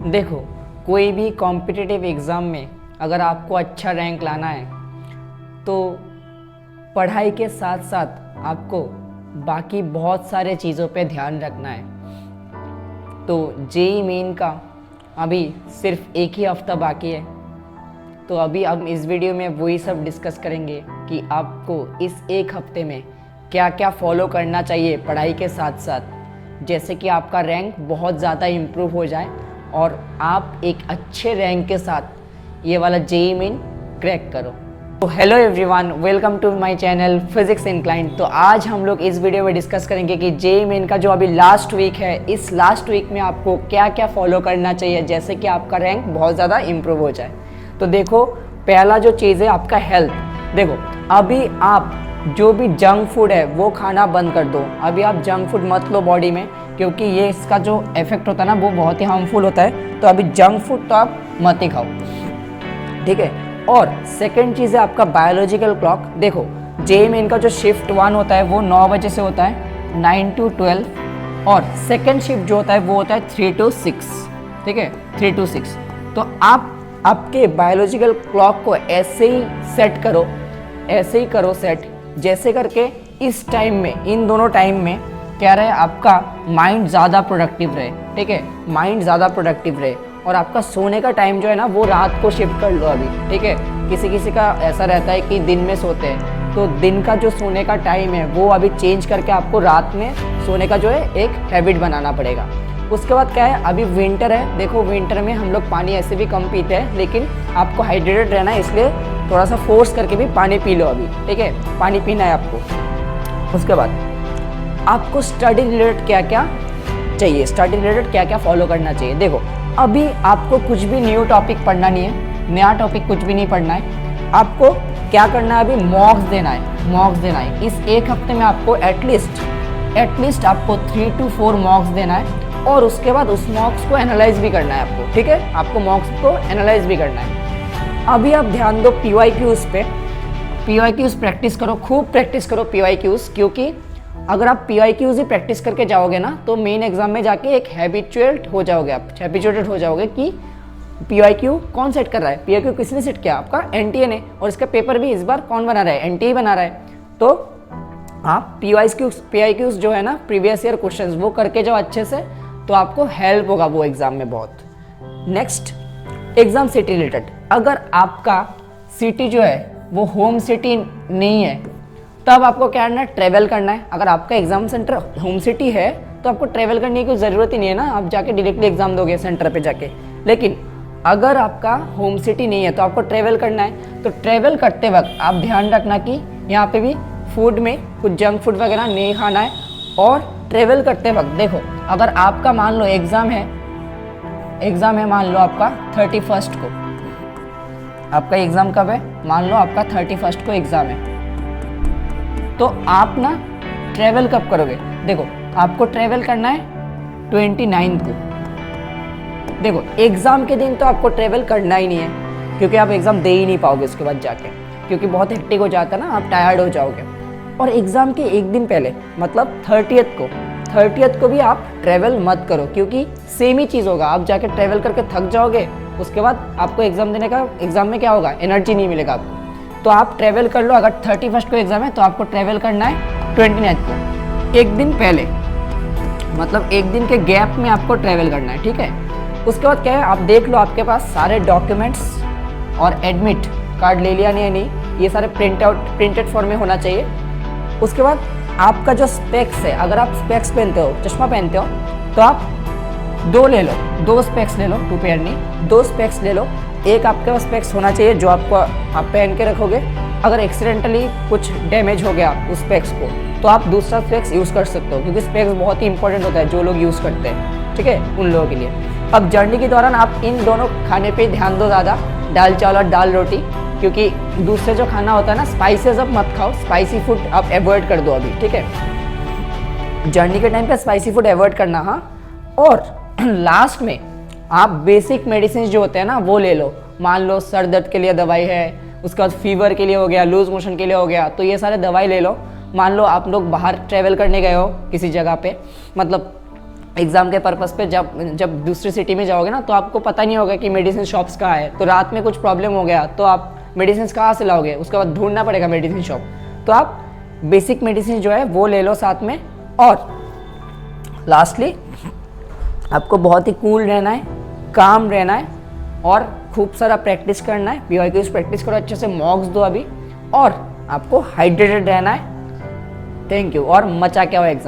देखो, कोई भी कॉम्पिटिटिव एग्ज़ाम में अगर आपको अच्छा रैंक लाना है तो पढ़ाई के साथ साथ आपको बाकी बहुत सारे चीज़ों पे ध्यान रखना है। तो जेईई मेन का अभी सिर्फ एक ही हफ्ता बाकी है, तो अभी हम इस वीडियो में वही सब डिस्कस करेंगे कि आपको इस एक हफ्ते में क्या क्या फॉलो करना चाहिए पढ़ाई के साथ साथ, जैसे कि आपका रैंक बहुत ज़्यादा इम्प्रूव हो जाए और आप एक अच्छे रैंक के साथ ये वाला जेईई मेन क्रैक करो। तो hello everyone, welcome to my channel physics inclined. तो आज हम लोग इस वीडियो में डिस्कस करेंगे कि जेईई मेन का जो अभी लास्ट वीक है, इस लास्ट वीक में आपको क्या क्या फॉलो करना चाहिए जैसे कि आपका रैंक बहुत ज़्यादा इम्प्रूव हो जाए। तो देखो, पहला जो चीज़ है आपका हेल्थ। देखो, अभी आप जो भी जंक फूड है वो खाना बंद कर दो। अभी आप जंक फूड मत लो बॉडी में, क्योंकि ये इसका जो इफेक्ट होता है ना वो बहुत ही हार्मफुल होता है। तो अभी जंक फूड तो आप मत ही खाओ, ठीक है। और सेकंड चीज़ है आपका बायोलॉजिकल क्लॉक। देखो, जेईई मेन का जो शिफ्ट 1 होता है वो 9 बजे से होता है, 9 to 12, और सेकंड शिफ्ट जो होता है वो होता है 3 to 6, ठीक है, 3 to 6। तो आप आपके बायोलॉजिकल क्लॉक को ऐसे ही सेट करो, ऐसे ही करो सेट, जैसे करके इस टाइम में, इन दोनों टाइम में क्या रहे, आपका माइंड ज़्यादा प्रोडक्टिव रहे, ठीक है, माइंड ज़्यादा प्रोडक्टिव रहे। और आपका सोने का टाइम जो है ना वो रात को शिफ्ट कर लो अभी, ठीक है। किसी किसी का ऐसा रहता है कि दिन में सोते हैं, तो दिन का जो सोने का टाइम है वो अभी चेंज करके आपको रात में सोने का जो है एक हैबिट बनाना पड़ेगा। उसके बाद क्या है, अभी विंटर है। देखो, विंटर में हम लोग पानी ऐसे भी कम पीते हैं, लेकिन आपको हाइड्रेटेड रहना है, इसलिए थोड़ा सा फोर्स करके भी पानी पी लो अभी, ठीक है, पानी पीना है आपको। उसके बाद आपको स्टडी रिलेटेड क्या क्या चाहिए, स्टडी रिलेटेड क्या क्या फॉलो करना चाहिए। देखो, अभी आपको कुछ भी न्यू टॉपिक पढ़ना नहीं है, नया टॉपिक कुछ भी नहीं पढ़ना है। आपको क्या करना है, अभी मॉक्स देना है, मॉक्स देना है। इस एक हफ्ते में आपको एटलीस्ट आपको 3 to 4 मॉक्स देना है, और उसके बाद उस मॉक्स को एनालाइज भी करना है आपको, ठीक है, आपको मॉक्स को एनालाइज भी करना है। अभी आप ध्यान दो PYQs पे, PYQs प्रैक्टिस करो, खूब प्रैक्टिस करो PYQs, क्योंकि अगर आप PYQs ही प्रैक्टिस करके जाओगे ना तो मेन एग्जाम में जाके एक हैबिचुएटेड हो जाओगे, आप हैबिचुएटेड हो जाओगे कि PYQ कौन सेट कर रहा है। PYQ किसने सेट किया, आपका NTA ने, और इसका पेपर भी इस बार कौन बना रहा है, NTA बना रहा है। तो आप PYQs जो है ना, प्रीवियस ईयर क्वेश्चंस, वो करके जाओ अच्छे से, तो आपको हेल्प होगा वो एग्ज़ाम में बहुत। Next, exam city related. अगर आपका सिटी जो है वो होम सिटी नहीं है, तब आपको क्या करना है, ट्रैवल करना है। अगर आपका एग्ज़ाम सेंटर होम सिटी है तो आपको ट्रैवल करने की कोई ज़रूरत ही नहीं है ना, आप जाके डायरेक्टली एग्ज़ाम दोगे सेंटर पे जाके। लेकिन अगर आपका होम सिटी नहीं है तो आपको ट्रैवल करना है। तो ट्रैवल करते वक्त आप ध्यान रखना कि यहाँ पे भी फूड में कुछ जंक फूड वगैरह नहीं खाना है। और ट्रैवल करते वक्त देखो, अगर आपका मान लो एग्ज़ाम है मान लो आपका 31 को, आपका एग्ज़ाम कब है, मान लो आपका 31 को एग्ज़ाम है, तो आप ना ट्रैवल कब करोगे। देखो, आपको ट्रैवल करना है 29 को। देखो, एग्ज़ाम के दिन तो आपको ट्रैवल करना ही नहीं है, क्योंकि आप एग्ज़ाम दे ही नहीं पाओगे उसके बाद जाके, क्योंकि बहुत हेक्टिक हो जाता है ना, आप टायर्ड हो जाओगे। और एग्ज़ाम के एक दिन पहले, मतलब 30th को भी आप ट्रैवल मत करो, क्योंकि सेम ही चीज़ होगा, आप जाके ट्रैवल करके थक जाओगे, उसके बाद आपको एग्ज़ाम देने का, एग्ज़ाम में क्या होगा, एनर्जी नहीं मिलेगा आपको। तो आप ट्रैवल कर लो। अगर 31 को एग्ज़ाम है तो आपको ट्रैवल करना है 29 को, एक दिन पहले, मतलब एक दिन के गैप में आपको ट्रैवल करना है, ठीक है। उसके बाद क्या है, आप देख लो आपके पास सारे डॉक्यूमेंट्स और एडमिट कार्ड ले लिया नहीं है, नहीं, ये सारे प्रिंटेड फॉर्म में होना चाहिए। उसके बाद आपका जो स्पेक्स है, अगर आप स्पेक्स पहनते हो, चश्मा पहनते हो, तो आप 2 ले लो, 2 स्पेक्स ले लो, 2 पेयर नहीं, 2 स्पेक्स ले लो। एक आपके पास स्पेक्स होना चाहिए जो आप पहन के रखोगे, अगर एक्सीडेंटली कुछ डैमेज हो गया उस स्पेक्स को तो आप दूसरा स्पेक्स यूज़ कर सकते हो, क्योंकि स्पेक्स बहुत ही इंपॉर्टेंट होता है जो लोग यूज़ करते हैं, ठीक है, उन लोगों के लिए। अब जर्नी के दौरान आप इन दोनों खाने पे ध्यान दो ज़्यादा, दाल चावल और दाल रोटी, क्योंकि दूसरे जो खाना होता है ना, स्पाइसेस अब मत खाओ, स्पाइसी फूड आप अवॉइड कर दो अभी, ठीक है, जर्नी के टाइम पे स्पाइसी फूड अवॉइड करना। हाँ, और लास्ट में आप बेसिक मेडिसिन जो होते हैं ना वो ले लो। मान लो सर दर्द के लिए दवाई है, उसके बाद फीवर के लिए हो गया, लूज मोशन के लिए हो गया, तो ये सारे दवाई ले लो। मान लो आप लोग बाहर ट्रैवल करने गए हो किसी जगह पे, मतलब एग्ज़ाम के पर्पज़ पे जब दूसरी सिटी में जाओगे ना, तो आपको पता नहीं होगा कि मेडिसिन शॉप्स कहाँ है। तो रात में कुछ प्रॉब्लम हो गया तो आप मेडिसिन कहाँ से लाओगे, उसके बाद ढूंढना पड़ेगा मेडिसिन शॉप। तो आप बेसिक मेडिसिन जो है वो ले लो साथ में। और लास्टली आपको बहुत ही कूल रहना है, काम रहना है और खूब सारा प्रैक्टिस करना है। BYQs प्रैक्टिस करो, अच्छे से मॉक्स दो अभी, और आपको हाइड्रेटेड रहना है। थैंक यू, और मचा के आओ एग्ज़ाम।